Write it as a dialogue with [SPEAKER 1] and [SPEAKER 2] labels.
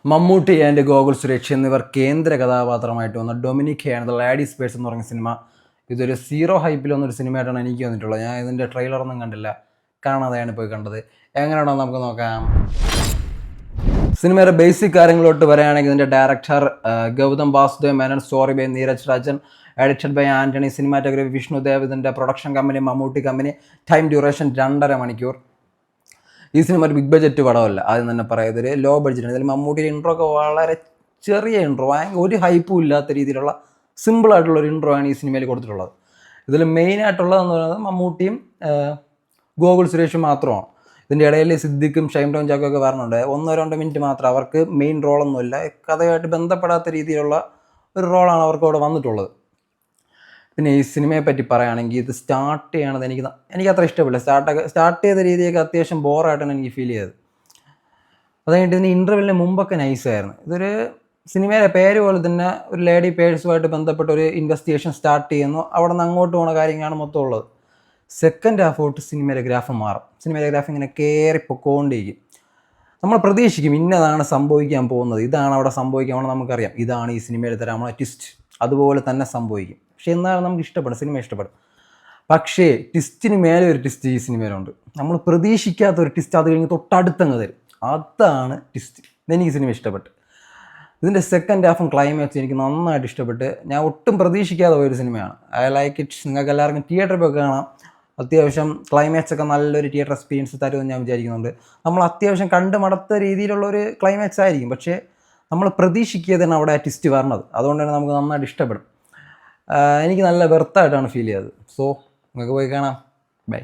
[SPEAKER 1] Mammootty and Gokul Suresh എന്നിവർ കേന്ദ്ര കഥാപാത്രമായിട്ട് വന്ന Dominic and the ladies purse എന്ന് പറഞ്ഞ സിനിമ ഇതൊരു സീറോ ഹൈപ്പിൽ വന്നൊരു സിനിമയായിട്ടാണ് എനിക്ക് വന്നിട്ടുള്ളത്. ഞാൻ ഇതിൻ്റെ ട്രെയിലറൊന്നും കണ്ടില്ല, കാണാതെയാണ് പോയി കണ്ടത്. എങ്ങനെയാണോ നമുക്ക് നോക്കാം. സിനിമയുടെ ബേസിക് കാര്യങ്ങളോട്ട് പറയുകയാണെങ്കിൽ ഇതിൻ്റെ director Gautham Vasudev Menon, story by Neeraj Rajan, edited by Antony, cinematography Vishnudev, ഇതിൻ്റെ production company Mammootty company, time duration 2.5 മണിക്കൂർ. ഈ സിനിമ ഒരു ബിഗ് ബഡ്ജറ്റ് പടമല്ല, ആദ്യം തന്നെ പറയാം. ഇതൊരു ലോ ബഡ്ജറ്റ്. ഇതിൽ മമ്മൂട്ടിയുടെ ഇൻട്രോ ഒക്കെ വളരെ ചെറിയ ഇൻട്രോ, ഒരു ഹൈപ്പും ഇല്ലാത്ത രീതിയിലുള്ള സിമ്പിളായിട്ടുള്ളൊരു ഇൻട്രോ ആണ് ഈ സിനിമയിൽ കൊടുത്തിട്ടുള്ളത്. ഇതിൽ മെയിനായിട്ടുള്ളതെന്ന് പറയുന്നത് മമ്മൂട്ടിയും ഗോകുൽ സുരേഷും മാത്രമാണ്. ഇതിൻ്റെ ഇടയിൽ സിദ്ദിഖും ഷൈം ടോൺ ചാക്കോ ഒക്കെ പറഞ്ഞുണ്ട്. 1-2 മിനിറ്റ് മാത്രം. അവർക്ക് മെയിൻ റോളൊന്നുമില്ല, കഥയായിട്ട് ബന്ധപ്പെടാത്ത രീതിയിലുള്ള ഒരു റോളാണ് അവർക്ക് അവിടെ വന്നിട്ടുള്ളത്. പിന്നെ ഈ സിനിമയെ പറ്റി പറയുകയാണെങ്കിൽ ഇത് സ്റ്റാർട്ട് ചെയ്യണത് എനിക്ക് അത്ര ഇഷ്ടപ്പെടില്ല. സ്റ്റാർട്ട് ചെയ്ത രീതിയൊക്കെ അത്യാവശ്യം ബോറായിട്ടാണ് എനിക്ക് ഫീൽ ചെയ്തത്. അത് കഴിഞ്ഞിട്ട് ഇതിന് ഇൻ്റർവെല്ലിന് മുമ്പൊക്കെ നൈസായിരുന്നു. ഇതൊരു സിനിമയുടെ പേര് പോലെ തന്നെ ഒരു ലേഡി പേഴ്സുമായിട്ട് ബന്ധപ്പെട്ട ഒരു ഇൻവെസ്റ്റിഗേഷൻ സ്റ്റാർട്ട് ചെയ്യുന്നു. അവിടെ നിന്ന് അങ്ങോട്ട് പോകുന്ന കാര്യങ്ങളാണ് മൊത്തം ഉള്ളത്. സെക്കൻഡ് ഹാഫ് തൊട്ട് സിനിമയുടെ ഗ്രാഫ് മാറും. സിനിമയുടെ ഗ്രാഫ് ഇങ്ങനെ കയറി പൊക്കോണ്ടിരിക്കും. നമ്മൾ പ്രതീക്ഷിക്കും ഇന്നതാണ് സംഭവിക്കാൻ പോകുന്നത്, ഇതാണ് അവിടെ സംഭവിക്കാൻ പോകുന്നത്, നമുക്കറിയാം ഇതാണ് ഈ സിനിമയിൽ തരാനുള്ള ട്വിസ്റ്റ്, അതുപോലെ തന്നെ സംഭവിക്കും. പക്ഷേ എന്നാലും നമുക്ക് ഇഷ്ടപ്പെടും, സിനിമ ഇഷ്ടപ്പെടും. പക്ഷേ ട്വിസ്റ്റിന് മേലെ ഒരു ട്വിസ്റ്റ് ഈ സിനിമയിലുണ്ട്. നമ്മൾ പ്രതീക്ഷിക്കാത്ത ഒരു ട്വിസ്റ്റ് അത് കഴിഞ്ഞ് തൊട്ടടുത്തങ്ങ് തരും. അതാണ് ട്വിസ്റ്റ്. ഇതെനിക്ക് സിനിമ ഇഷ്ടപ്പെട്ടു. ഇതിൻ്റെ സെക്കൻഡ് ഹാഫും ക്ലൈമാക്സും എനിക്ക് നന്നായിട്ട് ഇഷ്ടപ്പെട്ട്. ഞാൻ ഒട്ടും പ്രതീക്ഷിക്കാതെ പോയൊരു സിനിമയാണ്. I like it. നിങ്ങൾക്ക് എല്ലാവർക്കും തിയേറ്ററിൽ പോയി കാണാം. അത്യാവശ്യം ക്ലൈമാക്സ് ഒക്കെ നല്ലൊരു തിയേറ്റർ എക്സ്പീരിയൻസ് തരുമെന്ന് ഞാൻ വിചാരിക്കുന്നുണ്ട്. നമ്മൾ അത്യാവശ്യം കണ്ട് മടുത്ത രീതിയിലുള്ളൊരു ക്ലൈമാക്സ് ആയിരിക്കും, പക്ഷേ നമ്മൾ പ്രതീക്ഷിക്കാതെയാണ് അവിടെ ആ ട്വിസ്റ്റ് വരണത്. അതുകൊണ്ട് തന്നെ നമുക്ക് നന്നായിട്ട് ഇഷ്ടപ്പെടും. എനിക്ക് നല്ല വെർത്തായിട്ടാണ് ഫീൽ ചെയ്തത്. സോ നിങ്ങൾക്ക് പോയി കാണാം. ബൈ.